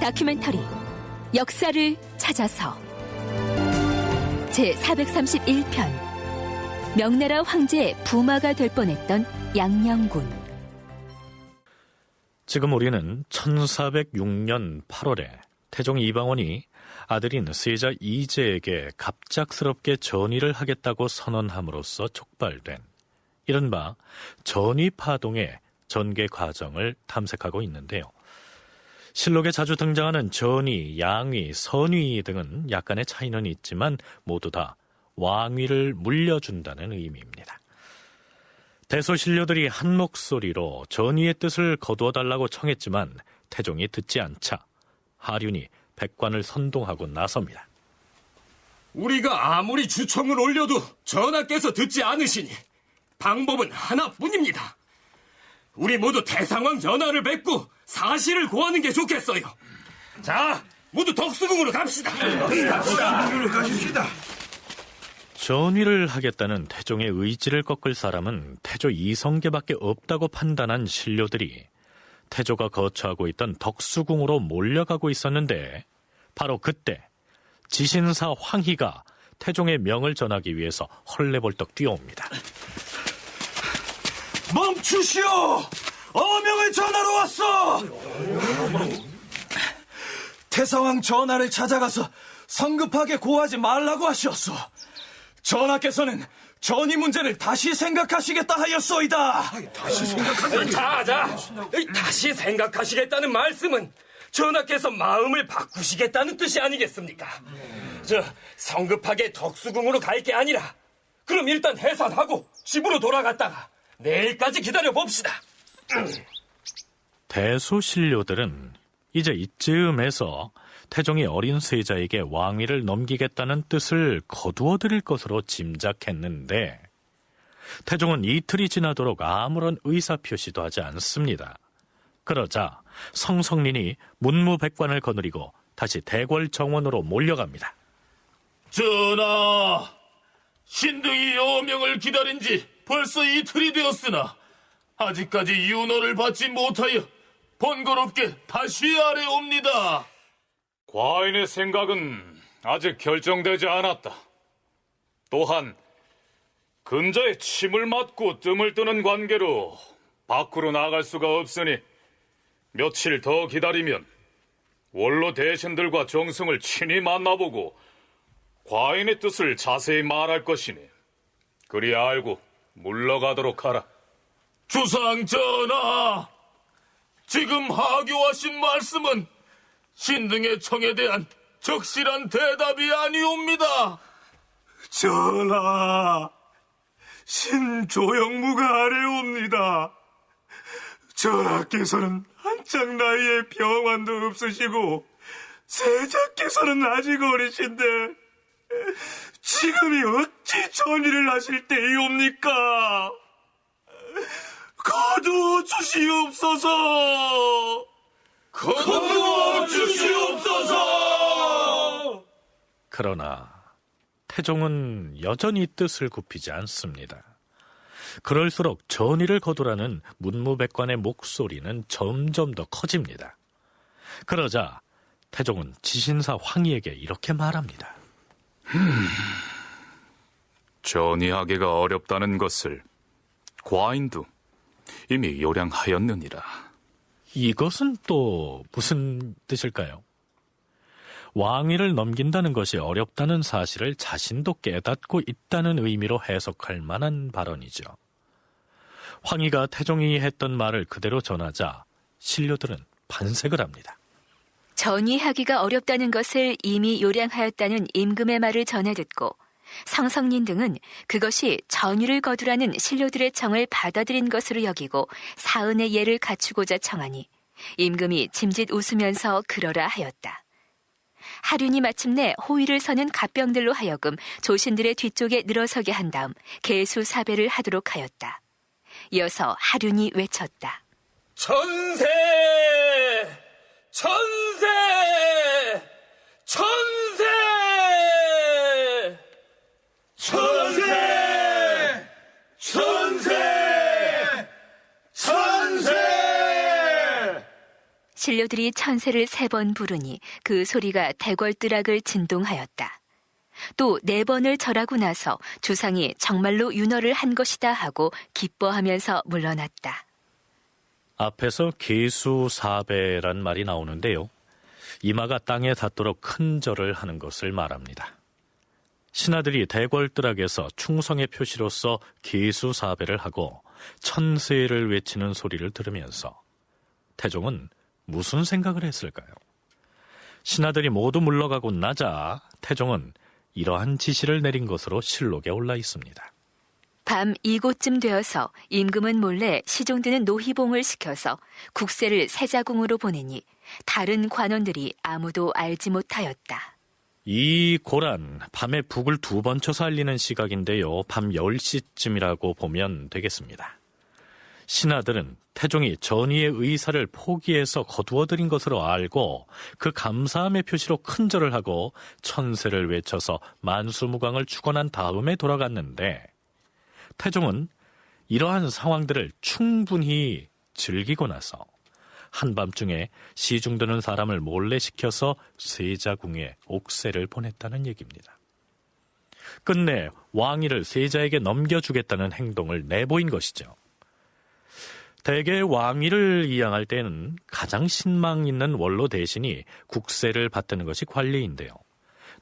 다큐멘터리 역사를 찾아서 제431편 명나라 황제의 부마가 될 뻔했던 양녕군. 지금 우리는 1406년 8월에 태종 이방원이 아들인 세자 이제에게 갑작스럽게 전위를 하겠다고 선언함으로써 촉발된 이른바 전위파동의 전개 과정을 탐색하고 있는데요. 실록에 자주 등장하는 전위, 양위, 선위 등은 약간의 차이는 있지만 모두 다 왕위를 물려준다는 의미입니다. 대소신료들이 한 목소리로 전위의 뜻을 거두어달라고 청했지만 태종이 듣지 않자 하륜이 백관을 선동하고 나섭니다. 우리가 아무리 주청을 올려도 전하께서 듣지 않으시니 방법은 하나뿐입니다. 우리 모두 대상황 전하를 뵙고 사실을 고하는 게 좋겠어요. 자, 모두 덕수궁으로 갑시다. 전위를 하겠다는 태종의 의지를 꺾을 사람은 태조 이성계밖에 없다고 판단한 신료들이 태조가 거처하고 있던 덕수궁으로 몰려가고 있었는데 바로 그때 지신사 황희가 태종의 명을 전하기 위해서 헐레벌떡 뛰어옵니다. 멈추시오! 어명을 전하러 왔어! 태사왕 전하를 찾아가서 성급하게 고하지 말라고 하시었소. 전하께서는 전위 문제를 다시 생각하시겠다 하였소이다. 다시 생각하시겠다는 말씀은 전하께서 마음을 바꾸시겠다는 뜻이 아니겠습니까? 성급하게 덕수궁으로 갈 게 아니라 그럼 일단 해산하고 집으로 돌아갔다가 내일까지 기다려봅시다. 대소신료들은 이제 이쯤에서 태종이 어린 세자에게 왕위를 넘기겠다는 뜻을 거두어들일 것으로 짐작했는데 태종은 이틀이 지나도록 아무런 의사표시도 하지 않습니다. 그러자 성성린이 문무백관을 거느리고 다시 대궐정원으로 몰려갑니다. 전하, 신등이 어명을 기다린 지 벌써 이틀이 되었으나 아직까지 윤허를 받지 못하여 번거롭게 다시 아래옵니다. 과인의 생각은 아직 결정되지 않았다. 또한 근자의 침을 맞고 뜸을 뜨는 관계로 밖으로 나갈 수가 없으니 며칠 더 기다리면 원로 대신들과 정승을 친히 만나보고 과인의 뜻을 자세히 말할 것이니 그리 알고 물러가도록 하라. 주상 전하, 지금 하교하신 말씀은 신등의 청에 대한 적실한 대답이 아니옵니다. 전하, 신조영무가 아래옵니다. 전하께서는 한창 나이에 병환도 없으시고 세자께서는 아직 어리신데 지금이 어찌 전위를 하실 때이옵니까? 거두어 주시옵소서. 거두어 주시옵소서. 그러나 태종은 여전히 뜻을 굽히지 않습니다. 그럴수록 전위를 거두라는 문무백관의 목소리는 점점 더 커집니다. 그러자 태종은 지신사 황희에게 이렇게 말합니다. 전위하기가 어렵다는 것을 과인도 이미 요량하였느니라. 이것은 또 무슨 뜻일까요? 왕위를 넘긴다는 것이 어렵다는 사실을 자신도 깨닫고 있다는 의미로 해석할 만한 발언이죠. 황희가 태종이 했던 말을 그대로 전하자 신료들은 반색을 합니다. 전위하기가 어렵다는 것을 이미 요량하였다는 임금의 말을 전해 듣고 성성린 등은 그것이 전위를 거두라는 신료들의 청을 받아들인 것으로 여기고 사은의 예를 갖추고자 청하니 임금이 짐짓 웃으면서 그러라 하였다. 하륜이 마침내 호위를 서는 갑병들로 하여금 조신들의 뒤쪽에 늘어서게 한 다음 계수사배를 하도록 하였다. 이어서 하륜이 외쳤다. 천세! 천세! 천세! 천세! 천세! 천세! 신료들이 천세를 3번 부르니 그 소리가 대궐뜰악을 진동하였다. 또 4번을 절하고 나서 주상이 정말로 윤허를 한 것이다 하고 기뻐하면서 물러났다. 앞에서 계수사배란 말이 나오는데요. 이마가 땅에 닿도록 큰 절을 하는 것을 말합니다. 신하들이 대궐뜰악에서 충성의 표시로서 계수사배를 하고 천세를 외치는 소리를 들으면서 태종은 무슨 생각을 했을까요? 신하들이 모두 물러가고 나자 태종은 이러한 지시를 내린 것으로 실록에 올라 있습니다. 밤 이곳쯤 되어서 임금은 몰래 시종드는 노희봉을 시켜서 국세를 세자궁으로 보내니 다른 관원들이 아무도 알지 못하였다. 이 고란 밤에 북을 2번 쳐서 알리는 시각인데요. 밤 10시쯤이라고 보면 되겠습니다. 신하들은 태종이 전의의 의사를 포기해서 거두어들인 것으로 알고 그 감사함의 표시로 큰 절을 하고 천세를 외쳐서 만수무강을 축원한 다음에 돌아갔는데 태종은 이러한 상황들을 충분히 즐기고 나서 한밤중에 시중드는 사람을 몰래 시켜서 세자궁에 옥새를 보냈다는 얘기입니다. 끝내 왕위를 세자에게 넘겨주겠다는 행동을 내보인 것이죠. 대개 왕위를 이양할 때는 가장 신망 있는 원로 대신이 국세를 받드는 것이 관례인데요.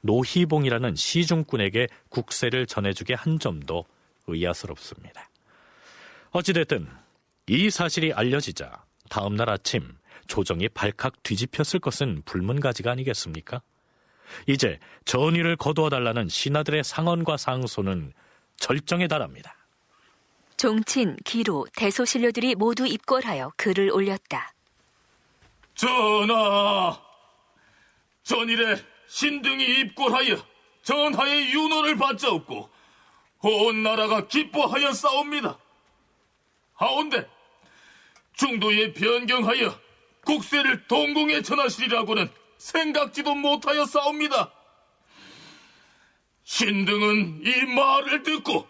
노희봉이라는 시중꾼에게 국세를 전해주게 한 점도 의아스럽습니다. 어찌됐든 이 사실이 알려지자 다음 날 아침 조정이 발칵 뒤집혔을 것은 불문가지가 아니겠습니까? 이제 전위를 거두어달라는 신하들의 상언과 상소는 절정에 달합니다. 종친, 기로, 대소신료들이 모두 입궐하여 글을 올렸다. 전하, 전일에 신등이 입궐하여 전하의 윤호를 받자옵고 온 나라가 기뻐하여 싸웁니다. 하온데 중도에 변경하여 국세를 동궁에 전하시리라고는 생각지도 못하여 싸웁니다. 신등은 이 말을 듣고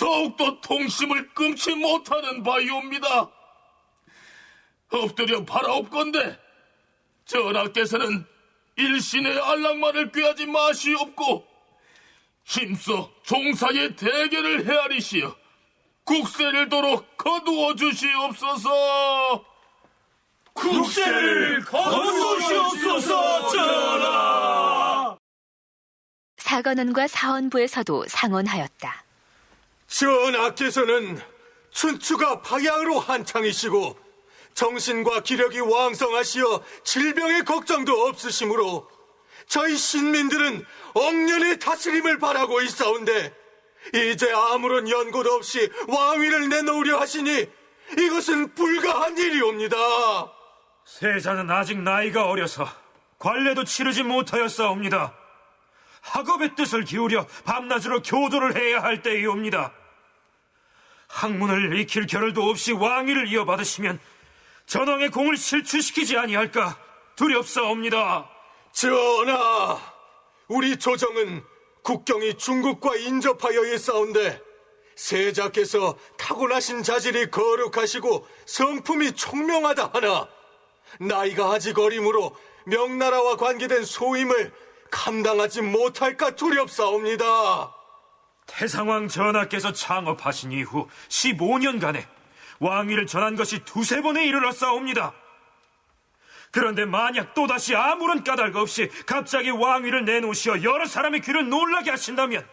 더욱더 통심을 끊지 못하는 바이옵니다. 엎드려 바라옵건대 전하께서는 일신의 안락만을 꾀하지 마시옵고 힘써 종사의 대결을 헤아리시어 국세를 도로 거두어 주시옵소서. 국세를 거두시옵소서 전하. 사관원과 사헌부에서도 상언하였다. 전하께서는 춘추가 박양으로 한창이시고 정신과 기력이 왕성하시어 질병의 걱정도 없으시므로 저희 신민들은 억년의 다스림을 바라고 있사온데 이제 아무런 연고도 없이 왕위를 내놓으려 하시니 이것은 불가한 일이옵니다. 세자는 아직 나이가 어려서 관례도 치르지 못하였사옵니다. 학업의 뜻을 기울여 밤낮으로 교도를 해야 할 때이옵니다. 학문을 익힐 겨를도 없이 왕위를 이어받으시면 전왕의 공을 실추시키지 아니할까 두렵사옵니다. 전하, 우리 조정은 국경이 중국과 인접하여 있사온데 세자께서 타고나신 자질이 거룩하시고 성품이 총명하다 하나 나이가 아직 어리므로 명나라와 관계된 소임을 감당하지 못할까 두렵사옵니다. 태상왕 전하께서 창업하신 이후 15년간에 왕위를 전한 것이 2-3번에 이르렀사옵니다. 그런데 만약 또다시 아무런 까닭 없이 갑자기 왕위를 내놓으시어 여러 사람의 귀를 놀라게 하신다면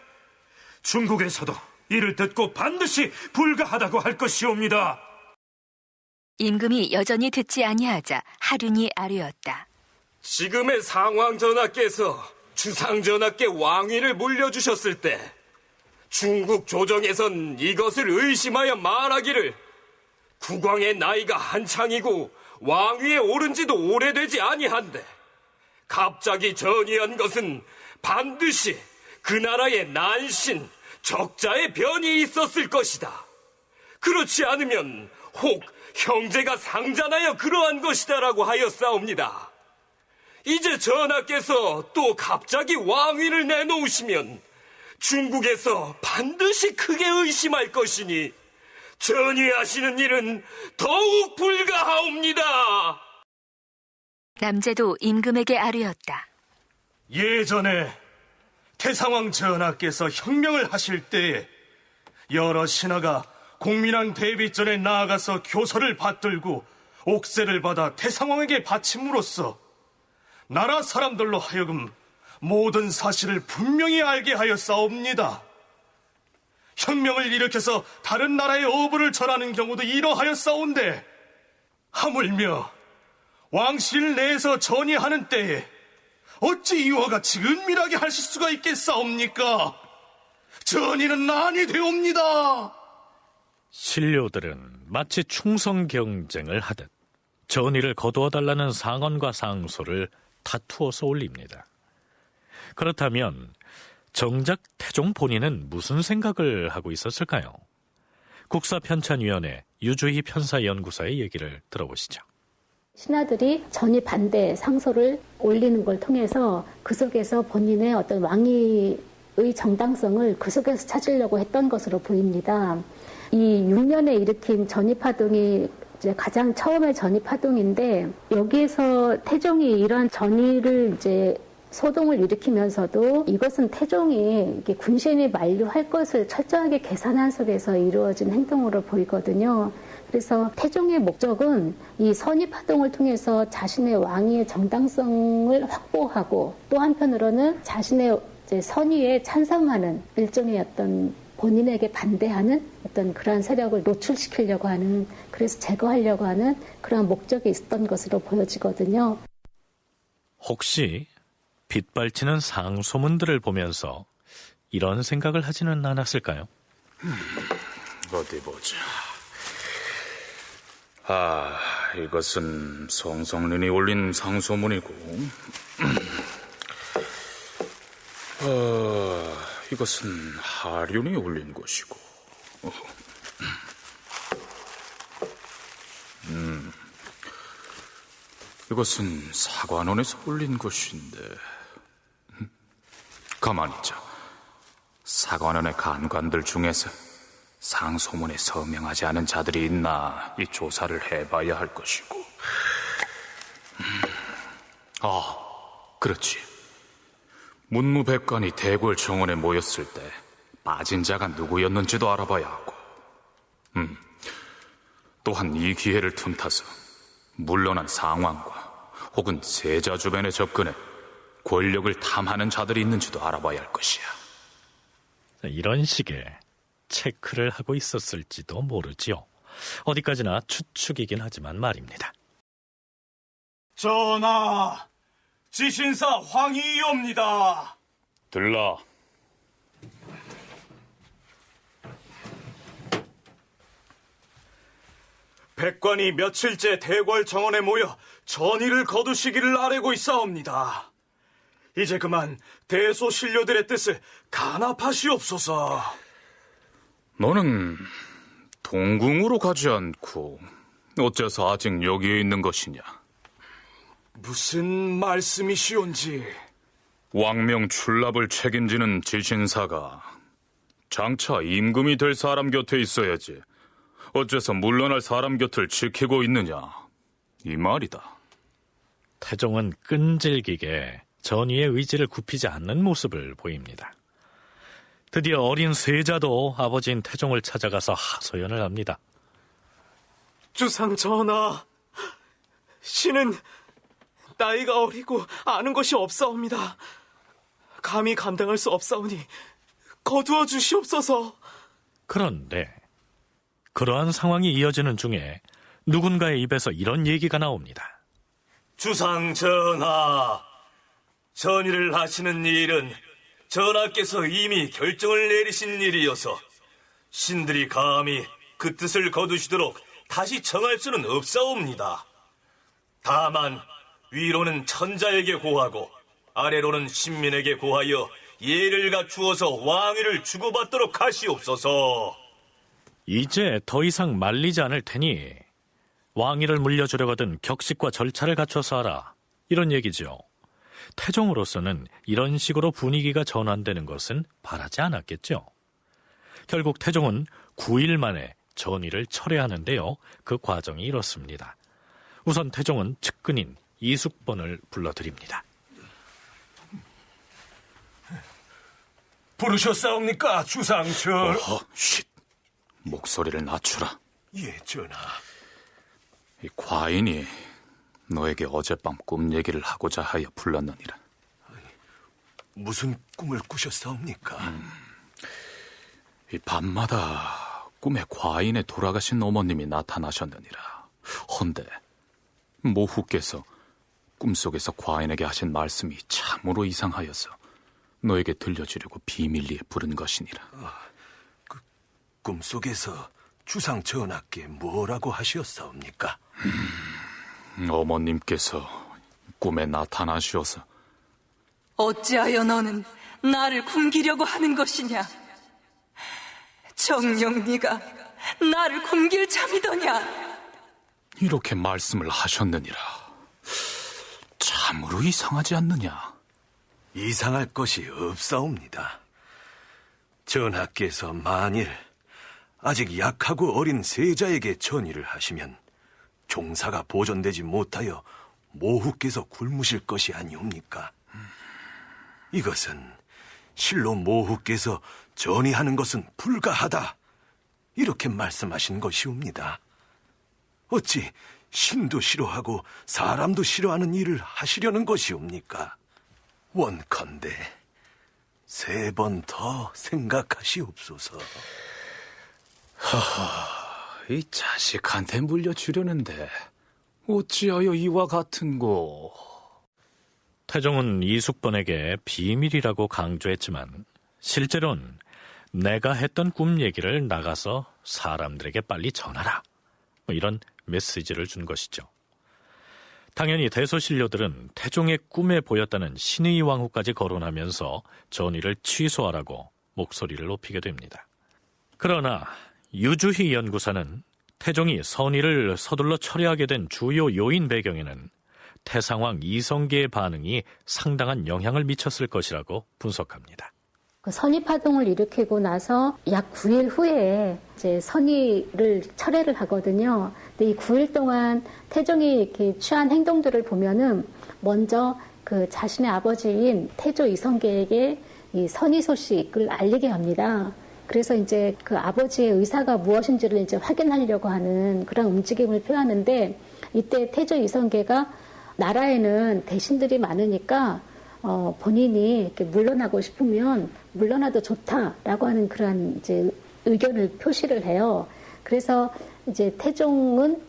중국에서도 이를 듣고 반드시 불가하다고 할 것이옵니다. 임금이 여전히 듣지 아니하자 하륜이 아뢰었다. 지금의 상왕 전하께서 주상 전하께 왕위를 물려주셨을 때 중국 조정에선 이것을 의심하여 말하기를 국왕의 나이가 한창이고 왕위에 오른 지도 오래되지 아니한데 갑자기 전이한 것은 반드시 그 나라의 난신, 적자의 변이 있었을 것이다. 그렇지 않으면 혹 형제가 상잔하여 그러한 것이다라고 하였사옵니다. 이제 전하께서 또 갑자기 왕위를 내놓으시면 중국에서 반드시 크게 의심할 것이니 전위하시는 일은 더욱 불가하옵니다. 남제도 임금에게 아뢰었다. 예전에 태상왕 전하께서 혁명을 하실 때에 여러 신하가 공민왕 대비전에 나아가서 교서를 받들고 옥세를 받아 태상왕에게 바침으로써 나라 사람들로 하여금 모든 사실을 분명히 알게 하였사옵니다. 혁명을 일으켜서 다른 나라의 어부를 전하는 경우도 이러하였사온데 하물며 왕실 내에서 전의하는 때에 어찌 이와 같이 은밀하게 하실 수가 있겠사옵니까? 전의는 아니 되옵니다. 신료들은 마치 충성 경쟁을 하듯 전의를 거두어달라는 상언과 상소를 다투어서 올립니다. 그렇다면 정작 태종 본인은 무슨 생각을 하고 있었을까요? 국사편찬위원회 유주희 편사연구사의 얘기를 들어보시죠. 신하들이 전이 반대 상소를 올리는 걸 통해서 그 속에서 본인의 어떤 왕위의 정당성을 그 속에서 찾으려고 했던 것으로 보입니다. 이 6년에 일으킨 전입파동이 이제 가장 처음의 전입파동인데 여기에서 태종이 이러한 전의를 이제 소동을 일으키면서도 이것은 태종이 군심이 만류할 것을 철저하게 계산한 속에서 이루어진 행동으로 보이거든요. 그래서 태종의 목적은 이 선입파동을 통해서 자신의 왕위의 정당성을 확보하고 또 한편으로는 자신의 이제 선의에 찬성하는 일종의 어떤 본인에게 반대하는 어떤 그러한 세력을 노출시키려고 하는, 그래서 제거하려고 하는 그러한 목적이 있었던 것으로 보여지거든요. 혹시 빗발치는 상소문들을 보면서 이런 생각을 하지는 않았을까요? 어디 보자. 이것은 성성린이 올린 상소문이고, 이것은 하륜이 올린 것이고, 이것은 사관원에서 올린 것인데, 가만히 있자. 사관원의 간관들 중에서 상소문에 서명하지 않은 자들이 있나 이 조사를 해봐야 할 것이고. 그렇지. 문무백관이 대궐 정원에 모였을 때 빠진 자가 누구였는지도 알아봐야 하고, 또한 이 기회를 틈타서 물러난 상왕과 혹은 세자 주변에 접근해 권력을 탐하는 자들이 있는지도 알아봐야 할 것이야. 이런 식의 체크를 하고 있었을지도 모르지요. 어디까지나 추측이긴 하지만 말입니다. 전하, 지신사 황희옵니다. 들라. 백관이 며칠째 대궐 정원에 모여 전의를 거두시기를 아뢰고 있사옵니다. 이제 그만 대소신료들의 뜻을 간합하시옵소서. 너는 동궁으로 가지 않고 어째서 아직 여기에 있는 것이냐? 무슨 말씀이시온지. 왕명 출납을 책임지는 지신사가 장차 임금이 될 사람 곁에 있어야지 어째서 물러날 사람 곁을 지키고 있느냐, 이 말이다. 태종은 끈질기게 전의의 의지를 굽히지 않는 모습을 보입니다. 드디어 어린 세자도 아버지인 태종을 찾아가서 하소연을 합니다. 주상 전하, 신은 나이가 어리고 아는 것이 없사옵니다. 감히 감당할 수 없사오니 거두어 주시옵소서. 그런데 그러한 상황이 이어지는 중에 누군가의 입에서 이런 얘기가 나옵니다. 주상 전하, 전의를 하시는 일은 전하께서 이미 결정을 내리신 일이어서 신들이 감히 그 뜻을 거두시도록 다시 정할 수는 없사옵니다. 다만 위로는 천자에게 고하고 아래로는 신민에게 고하여 예를 갖추어서 왕위를 주고받도록 하시옵소서. 이제 더 이상 말리지 않을 테니 왕위를 물려주려거든 격식과 절차를 갖춰서 하라, 이런 얘기죠. 태종으로서는 이런 식으로 분위기가 전환되는 것은 바라지 않았겠죠. 결국 태종은 9일 만에 전의를 철회하는데요. 그 과정이 이렇습니다. 우선 태종은 측근인 이숙번을 불러드립니다. 부르셨사옵니까, 주상철? 어허, 쉿. 목소리를 낮추라. 예, 전하. 이 과인이 너에게 어젯밤 꿈 얘기를 하고자 하여 불렀느니라. 무슨 꿈을 꾸셨사옵니까? 이 밤마다 꿈에 과인의 돌아가신 어머님이 나타나셨느니라. 헌데 모후께서 꿈속에서 과인에게 하신 말씀이 참으로 이상하여서 너에게 들려주려고 비밀리에 부른 것이니라. 꿈속에서 주상 전하께 뭐라고 하셨사옵니까? 어머님께서 꿈에 나타나시어서 어찌하여 너는 나를 굶기려고 하는 것이냐? 정녕 네가 나를 굶길 참이더냐? 이렇게 말씀을 하셨느니라. 참으로 이상하지 않느냐? 이상할 것이 없사옵니다. 전하께서 만일 아직 약하고 어린 세자에게 전의를 하시면 종사가 보존되지 못하여 모후께서 굶으실 것이 아니옵니까? 이것은 실로 모후께서 전의하는 것은 불가하다, 이렇게 말씀하신 것이옵니다. 어찌 신도 싫어하고 사람도 싫어하는 일을 하시려는 것이옵니까? 원컨대 3번 더 생각하시옵소서. 이 자식한테 물려주려는데 어찌하여 이와 같은 고. 태종은 이숙번에게 비밀이라고 강조했지만 실제로는 내가 했던 꿈 얘기를 나가서 사람들에게 빨리 전하라, 이런 메시지를 준 것이죠. 당연히 대소신료들은 태종의 꿈에 보였다는 신의 왕후까지 거론하면서 전의를 취소하라고 목소리를 높이게 됩니다. 그러나 유주희 연구사는 태종이 선의를 서둘러 철회하게 된 주요 요인 배경에는 태상왕 이성계의 반응이 상당한 영향을 미쳤을 것이라고 분석합니다. 그 선의파동을 일으키고 나서 약 9일 후에 이제 선의를 철회를 하거든요. 근데 이 9일 동안 태종이 이렇게 취한 행동들을 보면은 먼저 그 자신의 아버지인 태조 이성계에게 이 선의 소식을 알리게 합니다. 그래서 이제 그 아버지의 의사가 무엇인지를 이제 확인하려고 하는 그런 움직임을 표하는데, 이때 태조 이성계가 나라에는 대신들이 많으니까 본인이 이렇게 물러나고 싶으면 물러나도 좋다라고 하는 그런 이제 의견을 표시를 해요. 그래서 이제 태종은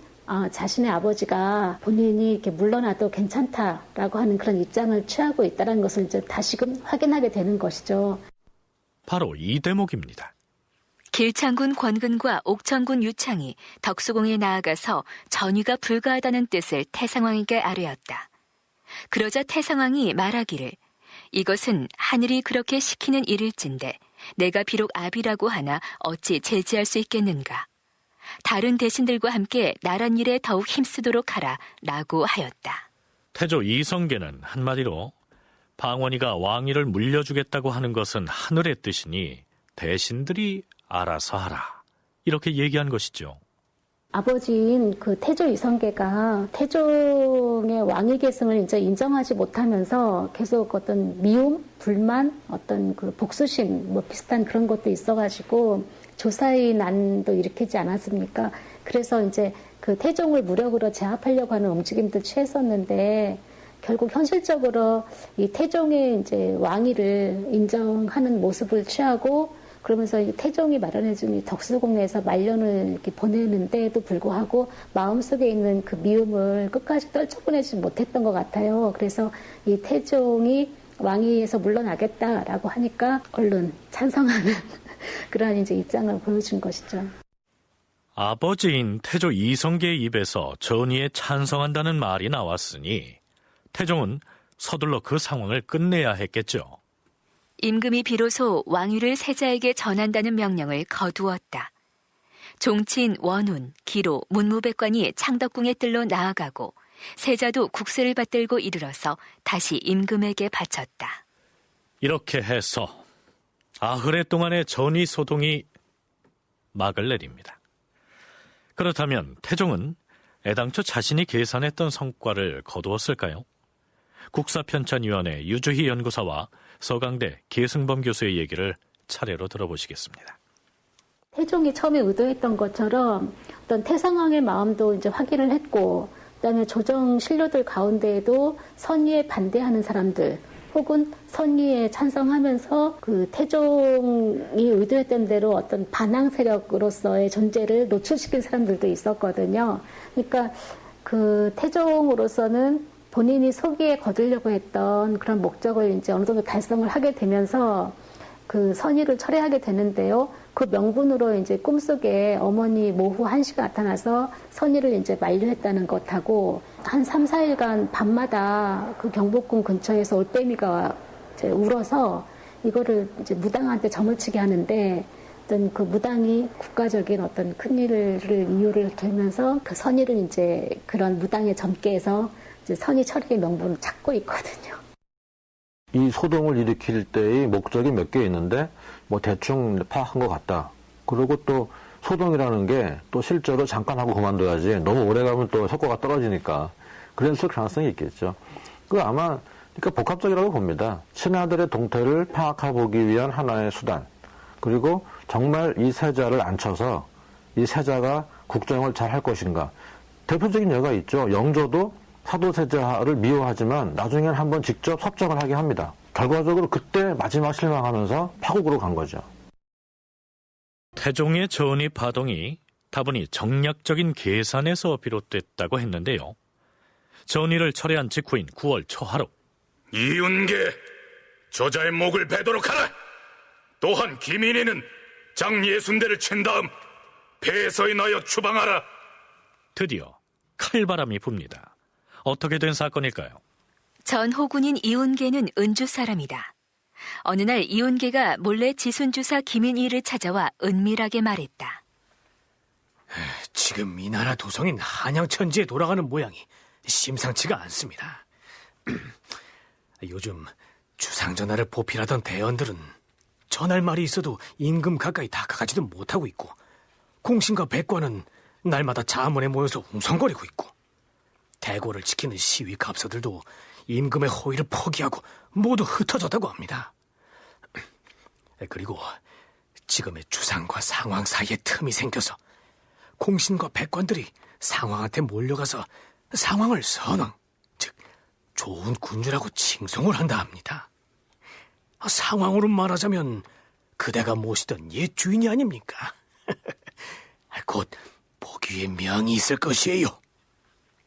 자신의 아버지가 본인이 이렇게 물러나도 괜찮다라고 하는 그런 입장을 취하고 있다는 것을 이제 다시금 확인하게 되는 것이죠. 바로 이 대목입니다. 길창군 권근과 옥천군 유창이 덕수궁에 나아가서 전의가 불가하다는 뜻을 태상왕에게 아뢰었다. 그러자 태상왕이 말하기를 이것은 하늘이 그렇게 시키는 일일진데 내가 비록 아비라고 하나 어찌 제지할 수 있겠는가. 다른 대신들과 함께 나란 일에 더욱 힘쓰도록 하라 라고 하였다. 태조 이성계는 한마디로 방원이가 왕위를 물려주겠다고 하는 것은 하늘의 뜻이니 대신들이 알아서 하라, 이렇게 얘기한 것이죠. 아버지인 그 태조 이성계가 태종의 왕위 계승을 이제 인정하지 못하면서 계속 어떤 미움, 불만, 어떤 그 복수심 뭐 비슷한 그런 것도 있어가지고 조사의 난도 일으키지 않았습니까? 그래서 이제 그 태종을 무력으로 제압하려고 하는 움직임도 취했었는데 결국 현실적으로 이 태종의 이제 왕위를 인정하는 모습을 취하고 그러면서 이 태종이 마련해준 이 덕수궁에서 말년을 이렇게 보내는데도 불구하고 마음속에 있는 그 미움을 끝까지 떨쳐보내지 못했던 것 같아요. 그래서 이 태종이 왕위에서 물러나겠다라고 하니까 얼른 찬성하는 그러한 이제 입장을 보여준 것이죠. 아버지인 태조 이성계의 입에서 전의에 찬성한다는 말이 나왔으니 태종은 서둘러 그 상황을 끝내야 했겠죠. 임금이 비로소 왕위를 세자에게 전한다는 명령을 거두었다. 종친 원훈, 기로, 문무백관이 창덕궁의 뜰로 나아가고 세자도 국세를 받들고 이르러서 다시 임금에게 바쳤다. 이렇게 해서 아흐레 동안의 전의 소동이 막을 내립니다. 그렇다면 태종은 애당초 자신이 계산했던 성과를 거두었을까요? 국사편찬위원회 유주희 연구사와 서강대 계승범 교수의 얘기를 차례로 들어보시겠습니다. 태종이 처음에 의도했던 것처럼 어떤 태상왕의 마음도 이제 확인을 했고, 그다음에 조정 신료들 가운데에도 선의에 반대하는 사람들, 혹은 선의에 찬성하면서 그 태종이 의도했던 대로 어떤 반항 세력으로서의 존재를 노출시킨 사람들도 있었거든요. 그러니까 그 태종으로서는 본인이 소기에 거두려고 했던 그런 목적을 이제 어느 정도 달성을 하게 되면서 그 선의를 철회하게 되는데요. 그 명분으로 이제 꿈속에 어머니 모후 한시가 나타나서 선의를 이제 만류했다는 것하고, 한 3, 4일간 밤마다 그 경복궁 근처에서 올빼미가 이제 울어서 이거를 이제 무당한테 점을 치게 하는데, 어떤 그 무당이 국가적인 어떤 큰일을 이유를 들면서 그 선의를 이제 그런 무당의 점괘에서 이제 선의 처리의 명분을 찾고 있거든요. 이 소동을 일으킬 때의 목적이 몇 개 있는데 뭐 대충 파악한 것 같다. 그리고 또 소동이라는 게 또 실제로 잠깐 하고 그만둬야지 너무 오래 가면 또 효과가 떨어지니까 그랬을 가능성이 있겠죠. 그 아마 그러니까 복합적이라고 봅니다. 친아들의 동태를 파악해보기 위한 하나의 수단, 그리고 정말 이 세자를 앉혀서 이 세자가 국정을 잘 할 것인가. 대표적인 예가 있죠. 영조도 사도세자를 미워하지만 나중엔 한번 직접 섭정을 하게 합니다. 결과적으로 그때 마지막 실망하면서 파국으로 간 거죠. 태종의 전의 파동이 다분히 정략적인 계산에서 비롯됐다고 했는데요. 전의를 철회한 직후인 9월 초하루, 이윤계, 저자의 목을 베도록 하라. 또한 김인희는 장예순대를 친 다음 폐서에 나여 추방하라. 드디어 칼바람이 붑니다. 어떻게 된 사건일까요? 전 호군인 이운계는 은주 사람이다. 어느 날 이운계가 몰래 지순주사 김인희를 찾아와 은밀하게 말했다. 지금 이 나라 도성인 한양천지에 돌아가는 모양이 심상치가 않습니다. 요즘 주상전하를 보필하던 대원들은 전할 말이 있어도 임금 가까이 다가가지도 못하고 있고, 공신과 백관은 날마다 자문에 모여서 웅성거리고 있고, 대궐을 지키는 시위 갑서들도 임금의 호의를 포기하고 모두 흩어졌다고 합니다. 그리고 지금의 주상과 상황 사이에 틈이 생겨서 공신과 백관들이 상황한테 몰려가서 상황을 선왕, 즉 좋은 군주라고 칭송을 한다 합니다. 상황으로 말하자면 그대가 모시던 옛 주인이 아닙니까? 곧 복위의 명이 있을 것이에요.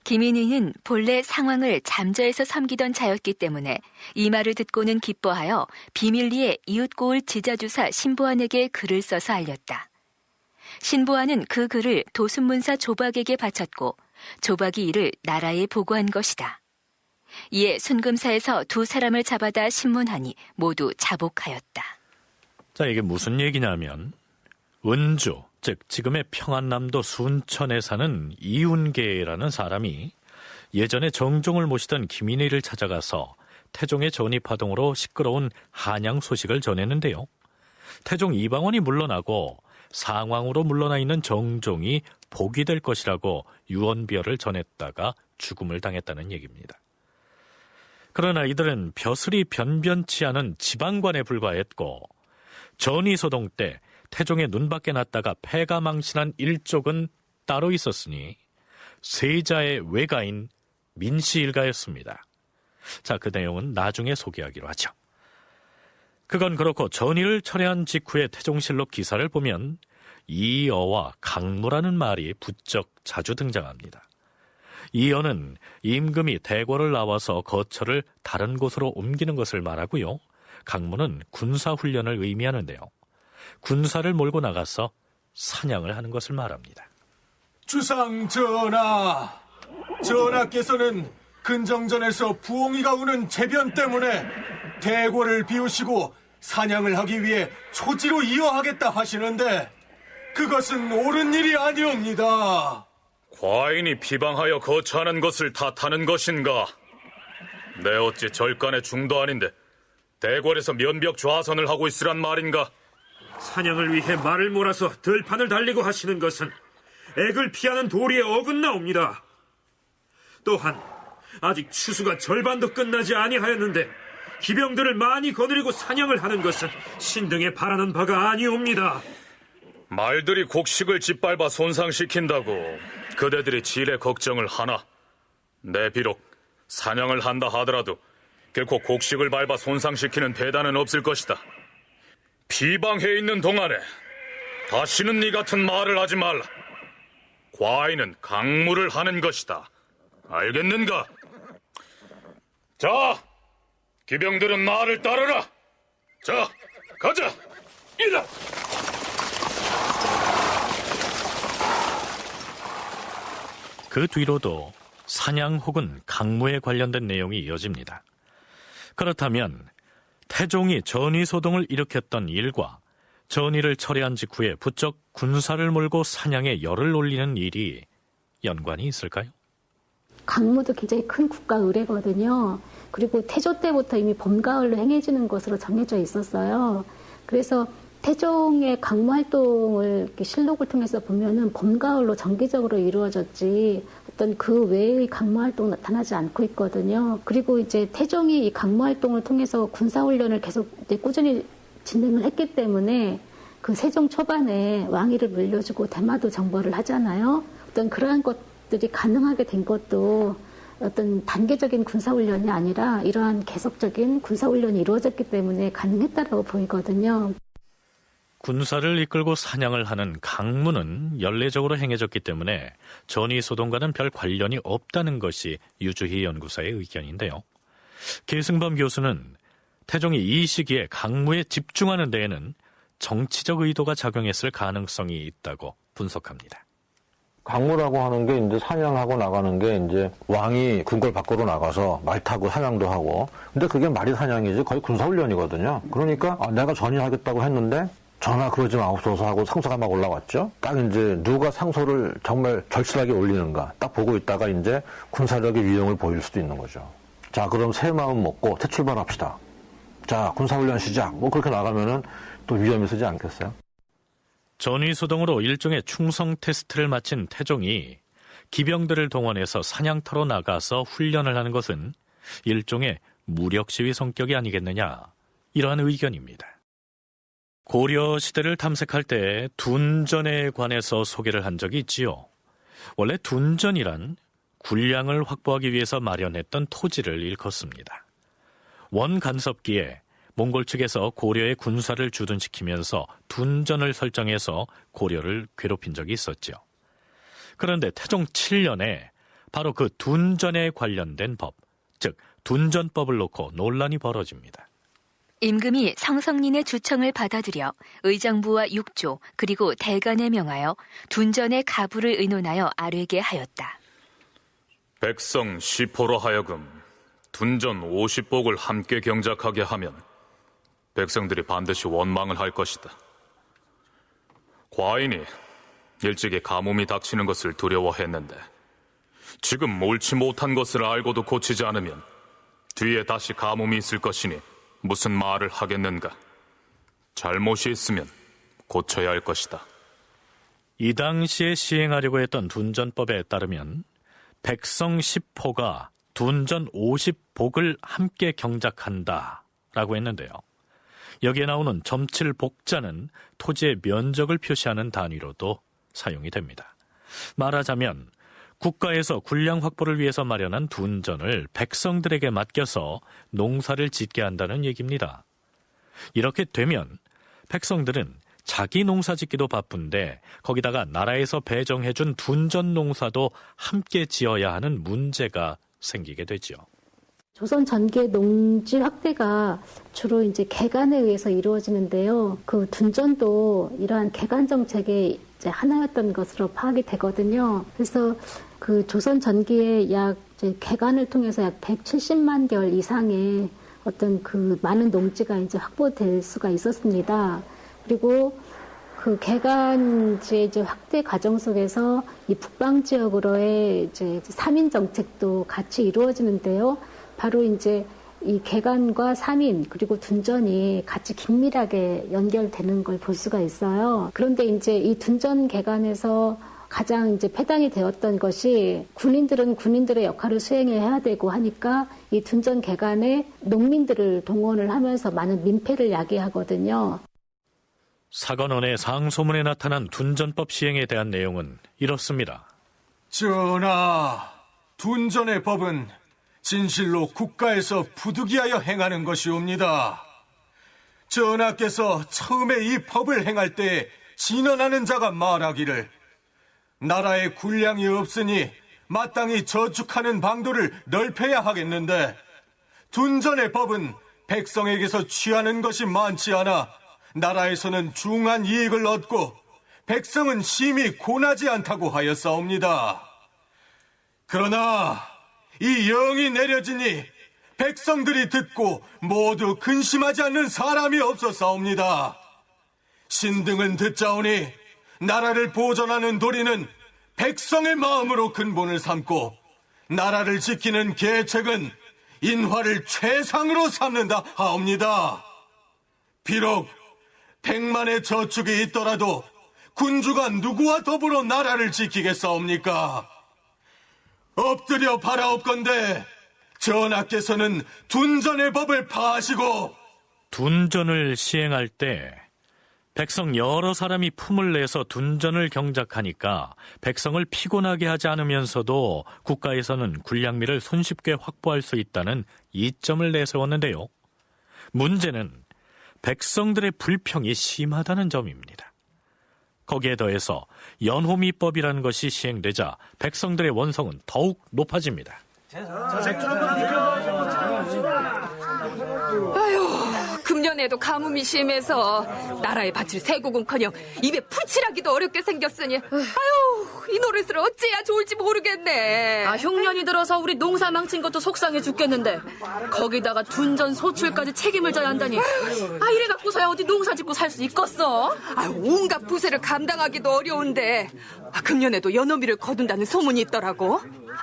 김인희는 본래 상황을 잠저에서 섬기던 자였기 때문에 이 말을 듣고는 기뻐하여 비밀리에 이웃고을 지자주사 신보안에게 글을 써서 알렸다. 신보안은 그 글을 도순문사 조박에게 바쳤고, 조박이 이를 나라에 보고한 것이다. 이에 순금사에서 두 사람을 잡아다 신문하니 모두 자복하였다. 자, 이게 무슨 얘기냐면 은주, 즉 지금의 평안남도 순천에 사는 이운계라는 사람이 예전에 정종을 모시던 김인희를 찾아가서 태종의 전의파동으로 시끄러운 한양 소식을 전했는데요. 태종 이방원이 물러나고 상왕으로 물러나 있는 정종이 복이 될 것이라고 유언비어를 전했다가 죽음을 당했다는 얘기입니다. 그러나 이들은 벼슬이 변변치 않은 지방관에 불과했고, 전의소동 때 태종의 눈밖에 났다가 패가 망신한 일족은 따로 있었으니 세자의 외가인 민씨 일가였습니다. 자, 그 내용은 나중에 소개하기로 하죠. 그건 그렇고 전의를 철회한 직후의 태종실록 기사를 보면 이어와 강무라는 말이 부쩍 자주 등장합니다. 이어는 임금이 대궐을 나와서 거처를 다른 곳으로 옮기는 것을 말하고요. 강무는 군사훈련을 의미하는데요. 군사를 몰고 나가서 사냥을 하는 것을 말합니다. 주상 전하, 전하께서는 근정전에서 부엉이가 우는 재변 때문에 대궐을 비우시고 사냥을 하기 위해 초지로 이어하겠다 하시는데 그것은 옳은 일이 아니옵니다. 과인이 비방하여 거처하는 것을 탓하는 것인가? 내 어찌 절간의 중도 아닌데 대궐에서 면벽 좌선을 하고 있으란 말인가? 사냥을 위해 말을 몰아서 들판을 달리고 하시는 것은 액을 피하는 도리에 어긋나옵니다. 또한 아직 추수가 절반도 끝나지 아니하였는데 기병들을 많이 거느리고 사냥을 하는 것은 신등에 바라는 바가 아니옵니다. 말들이 곡식을 짓밟아 손상시킨다고 그대들이 질의 걱정을 하나? 내 비록 사냥을 한다 하더라도 결코 곡식을 밟아 손상시키는 대단은 없을 것이다. 비방해 있는 동안에 다시는 네 같은 말을 하지 말라. 과인은 강무를 하는 것이다. 알겠는가? 자, 기병들은 나를 따르라. 자, 가자. 이라. 그 뒤로도 사냥 혹은 강무에 관련된 내용이 이어집니다. 그렇다면 태종이 전의소동을 일으켰던 일과 전의를 철회한 직후에 부쩍 군사를 몰고 사냥에 열을 올리는 일이 연관이 있을까요? 강무도 굉장히 큰 국가 의례거든요. 그리고 태조 때부터 이미 봄가을로 행해지는 것으로 정해져 있었어요. 그래서 태종의 강무 활동을 이렇게 실록을 통해서 보면은 봄가을로 정기적으로 이루어졌지 어떤 그 외의 강무 활동 나타나지 않고 있거든요. 그리고 이제 태종이 이 강무 활동을 통해서 군사훈련을 계속 이제 꾸준히 진행을 했기 때문에 그 세종 초반에 왕위를 물려주고 대마도 정벌을 하잖아요. 어떤 그러한 것들이 가능하게 된 것도 어떤 단계적인 군사훈련이 아니라 이러한 계속적인 군사훈련이 이루어졌기 때문에 가능했다라고 보이거든요. 군사를 이끌고 사냥을 하는 강무는 연례적으로 행해졌기 때문에 전의소동과는 별 관련이 없다는 것이 유주희 연구사의 의견인데요. 계승범 교수는 태종이 이 시기에 강무에 집중하는 데에는 정치적 의도가 작용했을 가능성이 있다고 분석합니다. 강무라고 하는 게 이제 사냥하고 나가는 게 이제 왕이 궁궐 밖으로 나가서 말 타고 사냥도 하고, 근데 그게 말이 사냥이지 거의 군사훈련이거든요. 그러니까 내가 전의하겠다고 했는데 전하 그러지 마옵소서 하고 상소가 막 올라왔죠. 딱 이제 누가 상소를 정말 절실하게 올리는가 딱 보고 있다가 이제 군사력의 위용을 보일 수도 있는 거죠. 자, 그럼 새 마음 먹고 퇴출발합시다. 자, 군사훈련 시작. 뭐 그렇게 나가면은 또 위험이 쓰지 않겠어요? 전의소동으로 일종의 충성 테스트를 마친 태종이 기병들을 동원해서 사냥터로 나가서 훈련을 하는 것은 일종의 무력시위 성격이 아니겠느냐, 이러한 의견입니다. 고려 시대를 탐색할 때 둔전에 관해서 소개를 한 적이 있지요. 원래 둔전이란 군량을 확보하기 위해서 마련했던 토지를 일컫습니다. 원간섭기에 몽골 측에서 고려의 군사를 주둔시키면서 둔전을 설정해서 고려를 괴롭힌 적이 있었죠. 그런데 태종 7년에 바로 그 둔전에 관련된 법, 즉 둔전법을 놓고 논란이 벌어집니다. 임금이 성성린의 주청을 받아들여 의정부와 육조 그리고 대간에 명하여 둔전의 가부를 의논하여 아뢰게 하였다. 백성 10호로 하여금 둔전 50복을 함께 경작하게 하면 백성들이 반드시 원망을 할 것이다. 과인이 일찍이 가뭄이 닥치는 것을 두려워했는데 지금 옳지 못한 것을 알고도 고치지 않으면 뒤에 다시 가뭄이 있을 것이니 무슨 말을 하겠는가? 잘못이 있으면 고쳐야 할 것이다. 이 당시에 시행하려고 했던 둔전법에 따르면 백성 10호가 둔전 50복을 함께 경작한다라고 했는데요. 여기에 나오는 점칠복자는 토지의 면적을 표시하는 단위로도 사용이 됩니다. 말하자면 국가에서 군량 확보를 위해서 마련한 둔전을 백성들에게 맡겨서 농사를 짓게 한다는 얘기입니다. 이렇게 되면 백성들은 자기 농사 짓기도 바쁜데 거기다가 나라에서 배정해준 둔전 농사도 함께 지어야 하는 문제가 생기게 되죠. 조선 전기의 농지 확대가 주로 이제 개간에 의해서 이루어지는데요. 그 둔전도 이러한 개간 정책의 이제 하나였던 것으로 파악이 되거든요. 그래서 그 조선 전기에 약 이제 개간을 통해서 약 170만 결 이상의 어떤 그 많은 농지가 이제 확보될 수가 있었습니다. 그리고 그 개간지의 이제 확대 과정 속에서 이 북방 지역으로의 이제 3인 정책도 같이 이루어지는데요. 바로 이제 이 개간과 3인 그리고 둔전이 같이 긴밀하게 연결되는 걸 볼 수가 있어요. 그런데 이제 이 둔전 개간에서 가장 이제 폐단이 되었던 것이 군인들은 군인들의 역할을 수행해야 되고 하니까 이 둔전 개간에 농민들을 동원을 하면서 많은 민폐를 야기하거든요. 사관원의 상소문에 나타난 둔전법 시행에 대한 내용은 이렇습니다. 전하, 둔전의 법은 진실로 국가에서 부득이하여 행하는 것이옵니다. 전하께서 처음에 이 법을 행할 때 진언하는 자가 말하기를 나라에 군량이 없으니 마땅히 저축하는 방도를 넓혀야 하겠는데 둔전의 법은 백성에게서 취하는 것이 많지 않아 나라에서는 중한 이익을 얻고 백성은 심히 고나지 않다고 하였사옵니다. 그러나 이 영이 내려지니 백성들이 듣고 모두 근심하지 않는 사람이 없었사옵니다. 신등은 듣자오니 나라를 보존하는 도리는 백성의 마음으로 근본을 삼고 나라를 지키는 계책은 인화를 최상으로 삼는다 하옵니다. 비록 100만의 저축이 있더라도 군주가 누구와 더불어 나라를 지키겠사옵니까? 엎드려 바라옵건대 전하께서는 둔전의 법을 파하시고 둔전을 시행할 때 백성 여러 사람이 품을 내서 둔전을 경작하니까 백성을 피곤하게 하지 않으면서도 국가에서는 군량미를 손쉽게 확보할 수 있다는 이점을 내세웠는데요. 문제는 백성들의 불평이 심하다는 점입니다. 거기에 더해서 연호미법이라는 것이 시행되자 백성들의 원성은 더욱 높아집니다. 아휴, 금년에도 가뭄이 심해서 나라에 바칠 세국은커녕 입에 풀칠하기도 어렵게 생겼으니 아휴, 이 노릇을 어찌해야 좋을지 모르겠네. 흉년이 들어서 우리 농사 망친 것도 속상해 죽겠는데 거기다가 둔전 소출까지 책임을 져야 한다니 이래 갖고서야 어디 농사 짓고 살 수 있겠어? 온갖 부세를 감당하기도 어려운데 금년에도 연어미를 거둔다는 소문이 있더라고.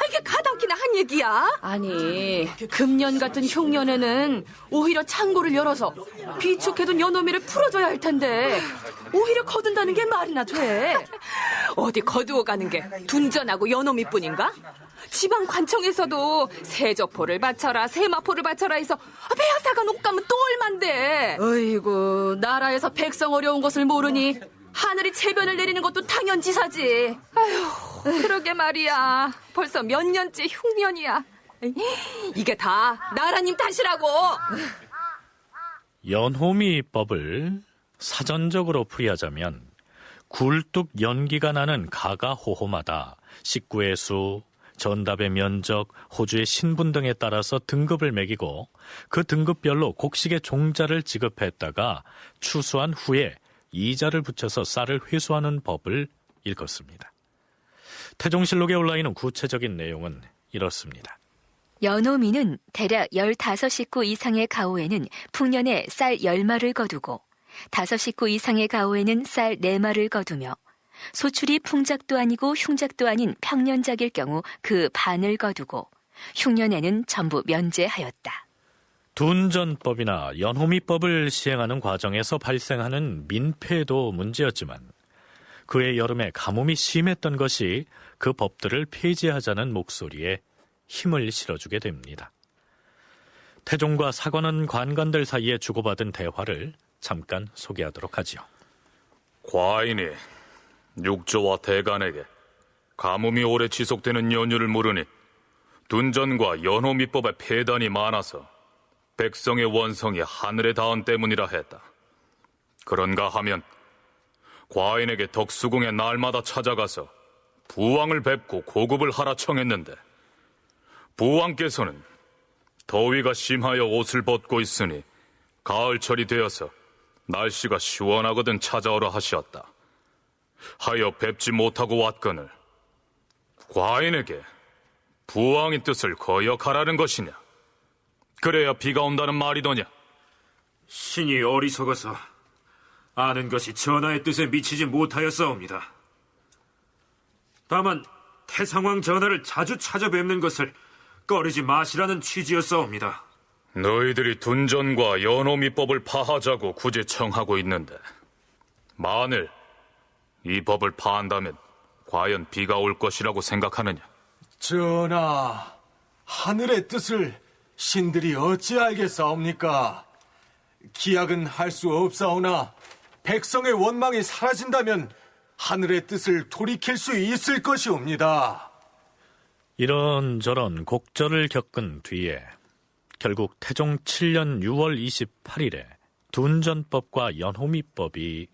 이게 가당키나 한 얘기야? 아니, 금년 같은 흉년에는 오히려 창고를 열어서 비축해둔 연어미를 풀어줘야 할 텐데 오히려 거둔다는 게 말이나 돼? 어디 거두어가는 게 둔전하고 연어미뿐인가? 지방 관청에서도 세저포를 바쳐라 세마포를 바쳐라 해서 배야사간 옷감은 또 얼만데. 어이구, 나라에서 백성 어려운 것을 모르니 하늘이 재변을 내리는 것도 당연지사지. 아휴, 그러게 말이야. 벌써 몇 년째 흉년이야. 이게 다 나라님 탓이라고. 연호미법을 사전적으로 풀이하자면 굴뚝 연기가 나는 가가호호마다 식구의 수, 전답의 면적, 호주의 신분 등에 따라서 등급을 매기고 그 등급별로 곡식의 종자를 지급했다가 추수한 후에 이자를 붙여서 쌀을 회수하는 법을 일컫습니다. 태종실록에 올라있는 구체적인 내용은 이렇습니다. 연호미는 대략 15식구 이상의 가오에는 풍년에 쌀 10마를 거두고 5식구 이상의 가오에는 쌀 4마를 거두며 소출이 풍작도 아니고 흉작도 아닌 평년작일 경우 그 반을 거두고 흉년에는 전부 면제하였다. 둔전법이나 연호미법을 시행하는 과정에서 발생하는 민폐도 문제였지만 그해 여름에 가뭄이 심했던 것이 그 법들을 폐지하자는 목소리에 힘을 실어주게 됩니다. 태종과 사관원 관관들 사이에 주고받은 대화를 잠깐 소개하도록 하지요. 과인이 육조와 대간에게 가뭄이 오래 지속되는 연유를 물으니 둔전과 연호미법의 폐단이 많아서 백성의 원성이 하늘에 닿은 때문이라 했다. 그런가 하면 과인에게 덕수궁에 날마다 찾아가서 부왕을 뵙고 고급을 하라 청했는데 부왕께서는 더위가 심하여 옷을 벗고 있으니 가을철이 되어서 날씨가 시원하거든 찾아오라 하시었다. 하여 뵙지 못하고 왔거늘 과인에게 부왕의 뜻을 거역하라는 것이냐? 그래야 비가 온다는 말이더냐? 신이 어리석어서 아는 것이 전하의 뜻에 미치지 못하였사옵니다. 다만 태상왕 전하를 자주 찾아뵙는 것을 꺼리지 마시라는 취지였사옵니다. 너희들이 둔전과 연호미법을 파하자고 굳이 청하고 있는데 만일 이 법을 파한다면 과연 비가 올 것이라고 생각하느냐? 전하, 하늘의 뜻을 신들이 어찌 알겠사옵니까? 기약은 할 수 없사오나 백성의 원망이 사라진다면 하늘의 뜻을 돌이킬 수 있을 것이옵니다. 이런저런 곡절을 겪은 뒤에 결국 태종 7년 6월 28일에 둔전법과 연호미법이